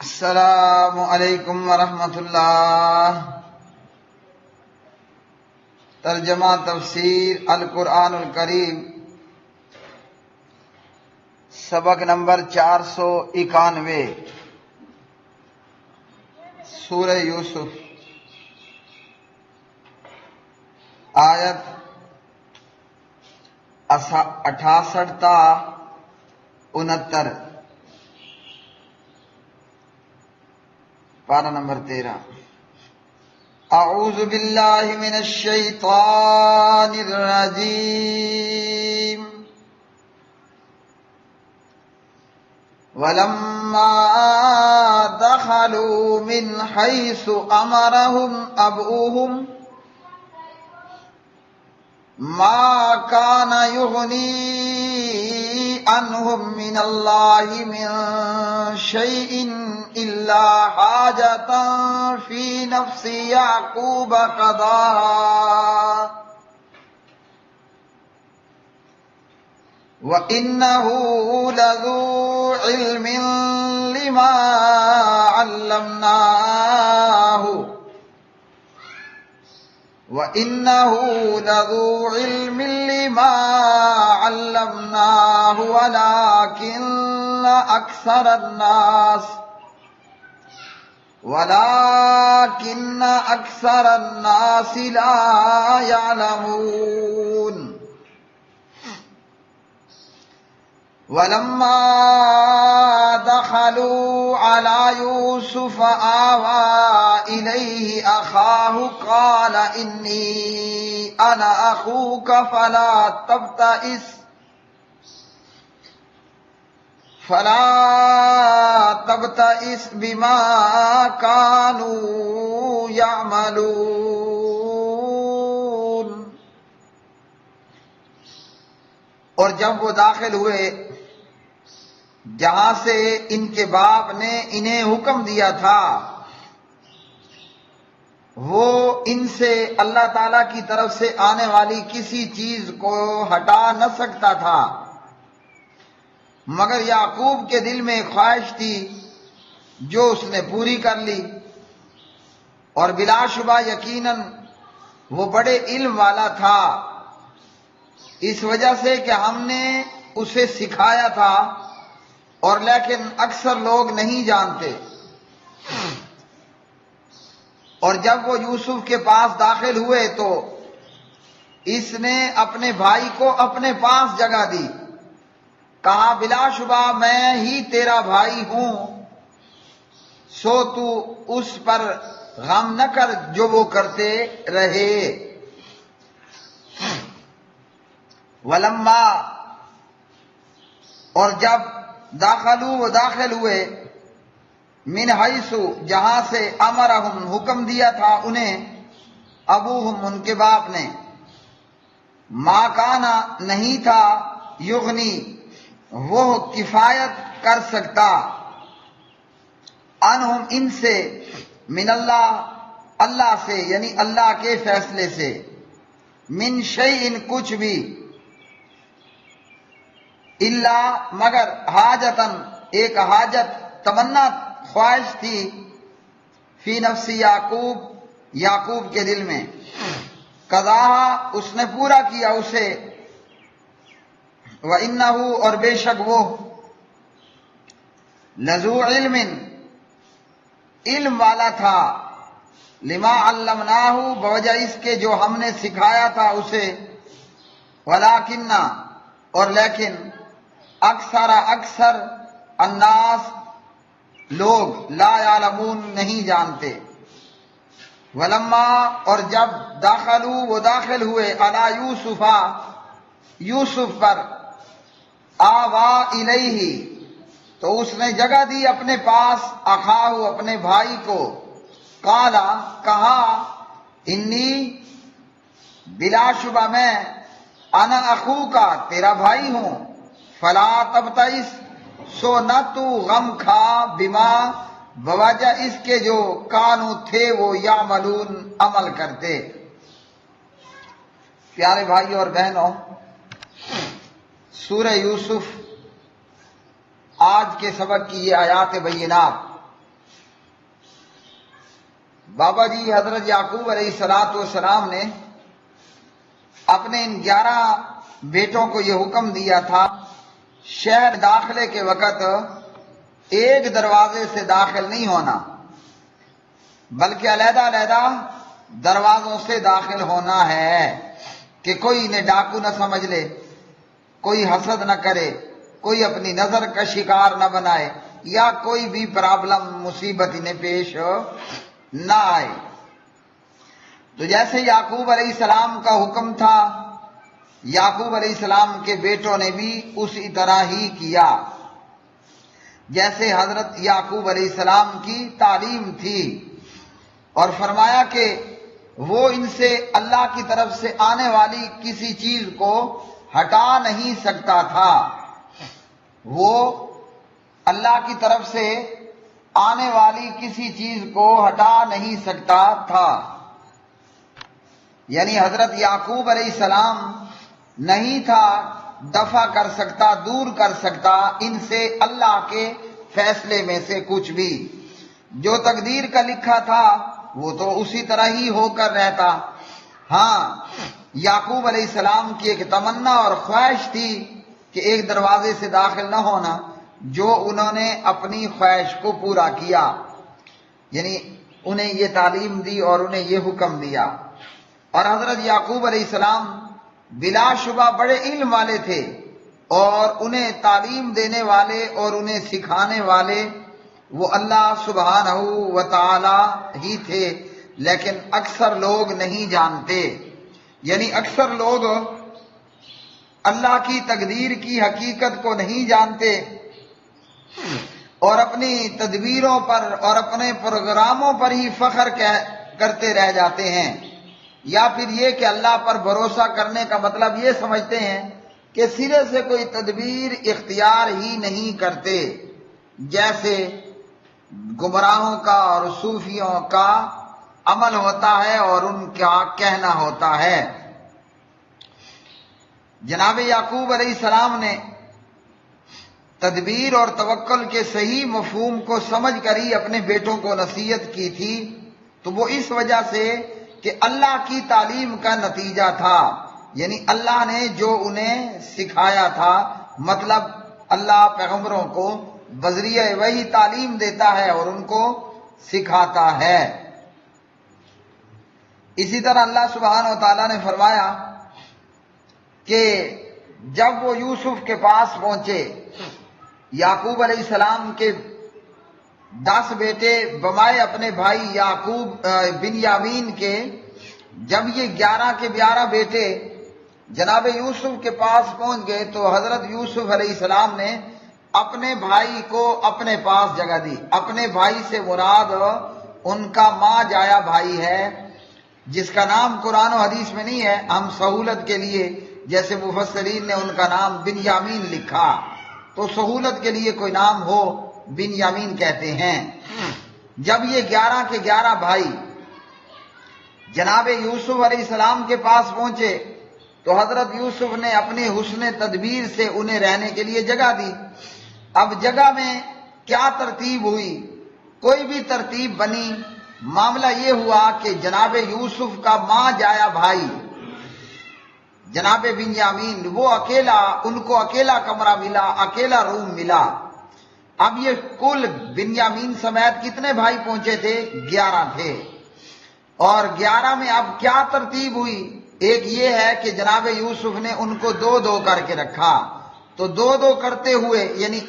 السلام علیکم ورحمۃ اللہ۔ ترجمہ تفسیر القرآن الکریم، سبق نمبر 491، سورہ یوسف، آیت 68 تا 69، پارہ نمبر 13۔ اعوذ باللہ من الشیطان الرجیم۔ وَلَمَّا دَخَلُوا مِنْ حَيْثُ أَمَرَهُمْ أَبُوهُمْ مَا كَانَ يُغْنِي عَنْهُمْ مِنَ اللَّهِ مِنْ شَيْءٍ إِلَّا حَاجَةً فِي نَفْسِ يَعْقُوبَ قَضَاهَا وَإِنَّهُ لَذُو عِلْمٍ لِمَا عَلَّمْنَاهُ وَإِنَّهُ لَذُو عِلْمٍ لِمَا عَلَّمْنَاهُ وَلَكِنَّ أَكْثَرَ النَّاسِ لَا يَعْلَمُونَ۔ وَلَمَّا دَخَلُوا عَلَى يُوسُفَ آوَى إِلَيْهِ أَخَاهُ قَالَ إِنِّي أَنَا أَخُوكَ فَلَا تَبْتَئِسْ بِمَا كَانُوا يَعْمَلُونَ۔ اور جب وہ داخل ہوئے جہاں سے ان کے باپ نے انہیں حکم دیا تھا، وہ ان سے اللہ تعالی کی طرف سے آنے والی کسی چیز کو ہٹا نہ سکتا تھا، مگر یعقوب کے دل میں ایک خواہش تھی جو اس نے پوری کر لی، اور بلا شبہ یقیناً وہ بڑے علم والا تھا، اس وجہ سے کہ ہم نے اسے سکھایا تھا، اور لیکن اکثر لوگ نہیں جانتے۔ اور جب وہ یوسف کے پاس داخل ہوئے تو اس نے اپنے بھائی کو اپنے پاس جگہ دی، کہا بلا شبہ میں ہی تیرا بھائی ہوں، سو تو اس پر غم نہ کر جو وہ کرتے رہے۔ ولما، اور جب وہ داخل ہوئے من حیث، جہاں سے امرہم، حکم دیا تھا انہیں، ابوہم، ان کے باپ نے، ما کانا، نہیں تھا، یغنی، وہ کفایت کر سکتا، عنہم، ان سے، من اللہ، اللہ سے، یعنی اللہ کے فیصلے سے، من شیئن، کچھ بھی، الا، مگر، حاجتن، ایک حاجت، تمنا، خواہش تھی، فی نفس یعقوب کے دل میں، قضاہا، اس نے پورا کیا اسے، وَإِنَّهُ، اور بے شک وہ، لذو علم، علم والا تھا، لما علمناہ، بوجہ اس کے جو ہم نے سکھایا تھا اسے، ولیکن، اور لیکن، اکثر الناس، لوگ، لا یعلمون، نہیں جانتے۔ ولما، اور جب وہ داخل ہوئے، علی یوسف پر، آوا الیہ، تو اس نے جگہ دی اپنے پاس، اخاہ، اپنے بھائی کو، قالا، کہا، انی، بلا شبہ میں، انا اخوکا، تیرا بھائی ہوں، فلا تبتئس، سو نہ تو غم کھا، بما، بوجہ اس کے جو، کانو، تھے وہ، یعملون، عمل کرتے۔ پیارے بھائیوں اور بہنوں، سورہ یوسف آج کے سبق کی یہ آیات بینات بابا جی حضرت یعقوب علیہ السلام نے اپنے ان 11 بیٹوں کو یہ حکم دیا تھا، شہر داخلے کے وقت ایک دروازے سے داخل نہیں ہونا، بلکہ علیحدہ علیحدہ دروازوں سے داخل ہونا ہے کہ کوئی انہیں ڈاکو نہ سمجھ لے، کوئی حسد نہ کرے، کوئی اپنی نظر کا شکار نہ بنائے، یا کوئی بھی پرابلم مصیبت انہیں پیش نہ آئے۔ تو جیسے یعقوب علیہ السلام کا حکم تھا، یعقوب علیہ السلام کے بیٹوں نے بھی اسی طرح ہی کیا جیسے حضرت یعقوب علیہ السلام کی تعلیم تھی، اور فرمایا کہ وہ ان سے اللہ کی طرف سے آنے والی کسی چیز کو ہٹا نہیں سکتا تھا، وہ اللہ کی طرف سے آنے والی کسی چیز کو ہٹا نہیں سکتا تھا، یعنی حضرت یعقوب علیہ السلام نہیں تھا دفع کر سکتا، دور کر سکتا ان سے اللہ کے فیصلے میں سے کچھ بھی۔ جو تقدیر کا لکھا تھا وہ تو اسی طرح ہی ہو کر رہتا۔ ہاں، یعقوب علیہ السلام کی ایک تمنا اور خواہش تھی کہ ایک دروازے سے داخل نہ ہونا، جو انہوں نے اپنی خواہش کو پورا کیا، یعنی انہیں یہ تعلیم دی اور انہیں یہ حکم دیا۔ اور حضرت یعقوب علیہ السلام بلا شبہ بڑے علم والے تھے، اور انہیں تعلیم دینے والے اور انہیں سکھانے والے وہ اللہ سبحانہ و تعالی ہی تھے، لیکن اکثر لوگ نہیں جانتے، یعنی اکثر لوگ اللہ کی تقدیر کی حقیقت کو نہیں جانتے اور اپنی تدبیروں پر اور اپنے پروگراموں پر ہی فخر کرتے رہ جاتے ہیں، یا پھر یہ کہ اللہ پر بھروسہ کرنے کا مطلب یہ سمجھتے ہیں کہ سرے سے کوئی تدبیر اختیار ہی نہیں کرتے، جیسے گمراہوں کا اور صوفیوں کا عمل ہوتا ہے اور ان کا کہنا ہوتا ہے۔ جناب یعقوب علیہ السلام نے تدبیر اور توکل کے صحیح مفہوم کو سمجھ کر ہی اپنے بیٹوں کو نصیحت کی تھی، تو وہ اس وجہ سے کہ اللہ کی تعلیم کا نتیجہ تھا، یعنی اللہ نے جو انہیں سکھایا تھا، مطلب اللہ پیغمبروں کو بذریعہ وہی تعلیم دیتا ہے اور ان کو سکھاتا ہے۔ اسی طرح اللہ سبحانہ و تعالیٰ نے فرمایا کہ جب وہ یوسف کے پاس پہنچے، یعقوب علیہ السلام کے 10 بیٹے بمائے اپنے بھائی یعقوب بنیامین کے، جب یہ 11 کے 11 بیٹے جناب یوسف کے پاس پہنچ گئے تو حضرت یوسف علیہ السلام نے اپنے بھائی کو اپنے پاس جگہ دی۔ اپنے بھائی سے مراد ان کا ماں جایا بھائی ہے، جس کا نام قرآن و حدیث میں نہیں ہے، ہم سہولت کے لیے جیسے مفسرین نے ان کا نام بنیامین لکھا، تو سہولت کے لیے کوئی نام ہو بنیامین کہتے ہیں۔ جب یہ 11 کے 11 بھائی جناب یوسف علیہ السلام کے پاس پہنچے تو حضرت یوسف نے اپنی حسن تدبیر سے انہیں رہنے کے لیے جگہ دی۔ اب جگہ میں کیا ترتیب ہوئی؟ کوئی بھی ترتیب بنی، معاملہ یہ ہوا کہ جناب یوسف کا ماں جایا بھائی جناب بنیامین، وہ اکیلا، ان کو اکیلا کمرہ ملا، اکیلا روم ملا۔ اب یہ کل بنیامین سمیت کتنے بھائی پہنچے تھے؟ 11 تھے، اور 11 میں اب کیا ترتیب ہوئی؟ ایک یہ ہے کہ جناب یوسف نے ان کو 2 کر کے رکھا، تو 2 کرتے ہوئے یعنی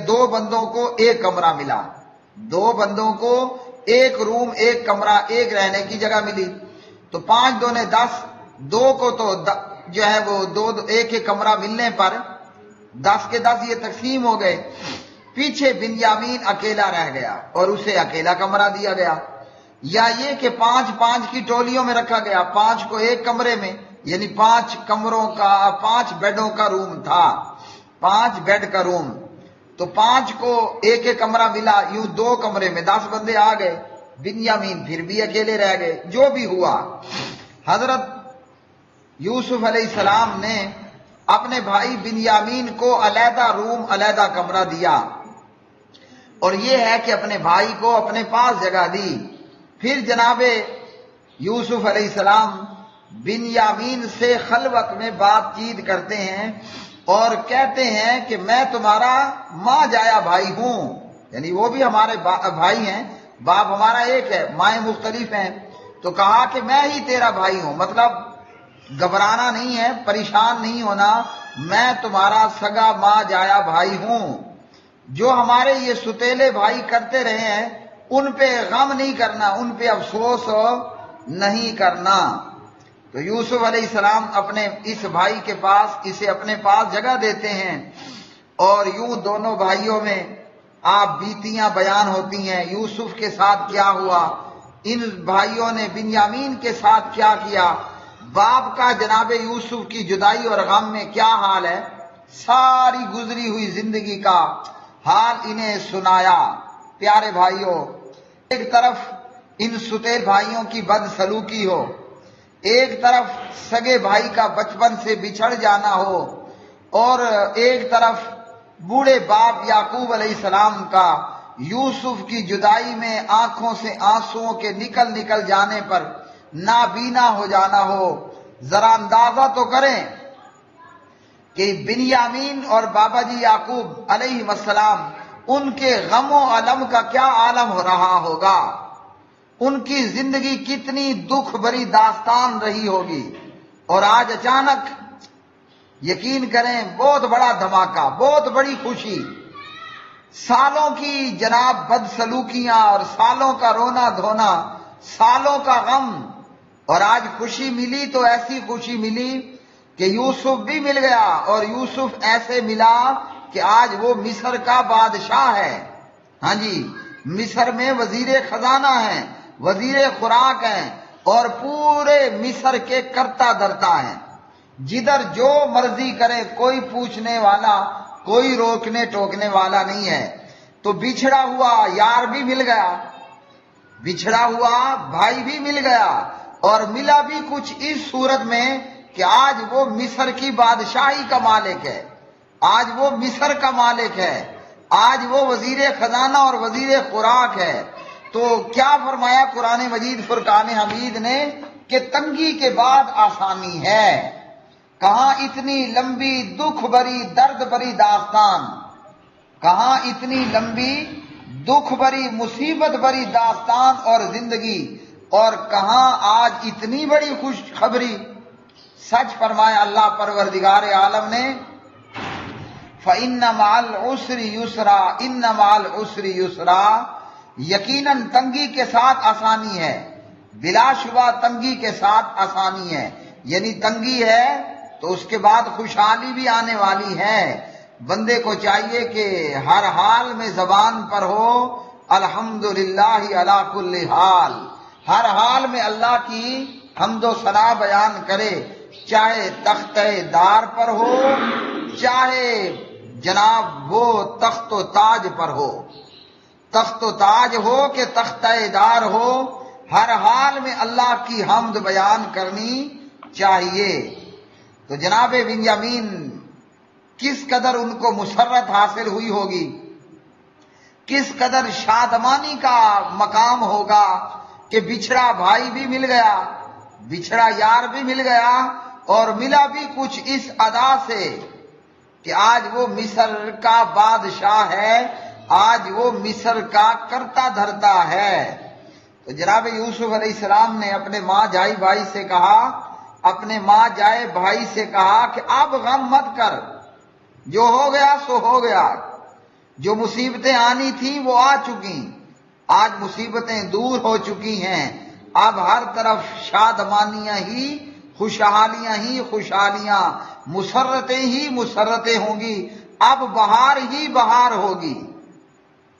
2 بندوں کو 1 کمرہ ملا، 2 بندوں کو 1 روم، 1 کمرہ، 1 رہنے کی جگہ ملی، تو 5 دونے 10، 2 کو تو جو ہے وہ 1 کمرہ ملنے پر 10 کے 10 یہ تقسیم ہو گئے۔ پیچھے بنیامین اکیلا رہ گیا اور اسے اکیلا کمرہ دیا گیا، یا یہ کہ 5 کی ٹولیوں میں رکھا گیا، 5 کو 1 کمرے میں، یعنی 5 کمروں کا 5 بیڈوں کا روم تھا، 5 بیڈ کا روم، تو 5 کو 1 کمرہ ملا، یوں 2 کمرے میں 10 بندے آ گئے، بنیامین پھر بھی اکیلے رہ گئے۔ جو بھی ہوا، حضرت یوسف علیہ السلام نے اپنے بھائی بنیامین کو علیحدہ روم، علیحدہ کمرہ دیا، اور یہ ہے کہ اپنے بھائی کو اپنے پاس جگہ دی۔ پھر جناب یوسف علیہ السلام بنیامین سے خلوت میں بات چیت کرتے ہیں اور کہتے ہیں کہ میں تمہارا ماں جایا بھائی ہوں، یعنی وہ بھی ہمارے بھائی ہیں، باپ ہمارا ایک ہے، مائیں مختلف ہیں، تو کہا کہ میں ہی تیرا بھائی ہوں، مطلب گھبرانا نہیں ہے، پریشان نہیں ہونا، میں تمہارا سگا ماں جایا بھائی ہوں۔ جو ہمارے یہ ستیلے بھائی کرتے رہے ہیں ان پہ غم نہیں کرنا، ان پہ افسوس نہیں کرنا۔ تو یوسف علیہ السلام اپنے اس بھائی کے پاس اسے اپنے پاس جگہ دیتے ہیں اور یوں دونوں بھائیوں میں آپ بیتیاں بیان ہوتی ہیں، یوسف کے ساتھ کیا ہوا، ان بھائیوں نے بنیامین کے ساتھ کیا کیا، باپ کا جناب یوسف کی جدائی اور غم میں کیا حال ہے، ساری گزری ہوئی زندگی کا حال انہیں سنایا۔ پیارے بھائیوں، ایک طرف ان ستیل بھائیوں کی بدسلوکی ہو، ایک طرف سگے بھائی کا بچپن سے بچھڑ جانا ہو، اور ایک طرف بوڑھے باپ یعقوب علیہ السلام کا یوسف کی جدائی میں آنکھوں سے آنسوؤں کے نکل جانے پر نابینا ہو جانا ہو۔ ذرا اندازہ تو کریں کہ بنیامین اور بابا جی یعقوب علیہ السلام ان کے غم و الم کا کیا عالم ہو رہا ہوگا، ان کی زندگی کتنی دکھ بھری داستان رہی ہوگی، اور آج اچانک یقین کریں بہت بڑا دھماکہ، بہت بڑی خوشی، سالوں کی جناب بدسلوکیاں اور سالوں کا رونا دھونا، سالوں کا غم، اور آج خوشی ملی تو ایسی خوشی ملی کہ یوسف بھی مل گیا، اور یوسف ایسے ملا کہ آج وہ مصر کا بادشاہ ہے، ہاں جی، مصر میں وزیر خزانہ ہیں، وزیر خوراک ہیں، اور پورے مصر کے کرتا دھرتا ہیں، جدھر جو مرضی کرے کوئی پوچھنے والا، کوئی روکنے ٹوکنے والا نہیں ہے۔ تو بچھڑا ہوا یار بھی مل گیا، بچھڑا ہوا بھائی بھی مل گیا، اور ملا بھی کچھ اس صورت میں کہ آج وہ مصر کی بادشاہی کا مالک ہے، آج وہ مصر کا مالک ہے، آج وہ وزیر خزانہ اور وزیر خوراک ہے۔ تو کیا فرمایا قرآن مجید فرقان حمید نے کہ تنگی کے بعد آسانی ہے۔ کہاں اتنی لمبی دکھ بھری درد بھری داستان، کہاں اتنی لمبی دکھ بھری مصیبت بھری داستان اور زندگی، اور کہاں آج اتنی بڑی خوشخبری۔ سچ فرمایا اللہ پروردگار عالم نے، فَإِنَّ مَعَ الْعُسْرِ يُسْرًا إِنَّ مَعَ الْعُسْرِ يُسْرًا، یقیناً تنگی کے ساتھ آسانی ہے، بلا شبہ تنگی کے ساتھ آسانی ہے، یعنی تنگی ہے تو اس کے بعد خوشحالی بھی آنے والی ہے۔ بندے کو چاہیے کہ ہر حال میں زبان پر ہو الحمدللہ علی کل حال، ہر حال میں اللہ کی حمد و ثنا بیان کرے، چاہے تختہ دار پر ہو، چاہے جناب وہ تخت و تاج پر ہو، تخت و تاج ہو کہ تختہ دار ہو، ہر حال میں اللہ کی حمد بیان کرنی چاہیے۔ تو جناب بنیامین کس قدر ان کو مسرت حاصل ہوئی ہوگی، کس قدر شادمانی کا مقام ہوگا کہ بچھڑا بھائی بھی مل گیا، بچھڑا یار بھی مل گیا، اور ملا بھی کچھ اس ادا سے کہ آج وہ مصر کا بادشاہ ہے، آج وہ مصر کا کرتا دھرتا ہے۔ تو جناب یوسف علیہ السلام نے اپنے ماں جائی بھائی سے کہا، اپنے ماں جائے بھائی سے کہا کہ اب غم مت کر، جو ہو گیا سو ہو گیا، جو مصیبتیں آنی تھیں وہ آ چکی، آج مصیبتیں دور ہو چکی ہیں، اب ہر طرف شادمانیاں ہی خوشحالیاں ہی خوشحالیاں، مسرتیں ہی مسرتیں ہوں گی، اب بہار ہی بہار ہوگی،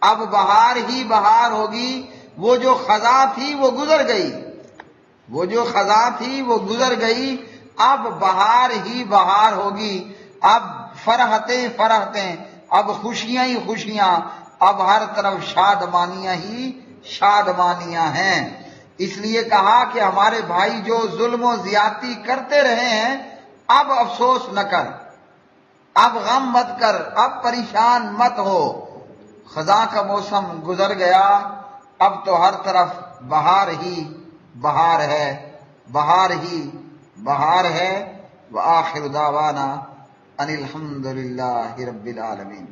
اب بہار ہی بہار ہوگی، وہ جو خزاں تھی وہ گزر گئی، وہ جو خزاں تھی وہ گزر گئی، اب بہار ہی بہار ہوگی، اب فرحتیں فرحتیں، اب خوشیاں ہی خوشیاں، اب ہر طرف شادمانیاں ہی شادمانیاں ہیں۔ اس لیے کہا کہ ہمارے بھائی جو ظلم و زیادتی کرتے رہے ہیں، اب افسوس نہ کر، اب غم مت کر، اب پریشان مت ہو، خزاں کا موسم گزر گیا، اب تو ہر طرف بہار ہی بہار ہے، بہار ہی بہار ہے۔ وآخر دعوانا ان الحمد للہ رب العالمین۔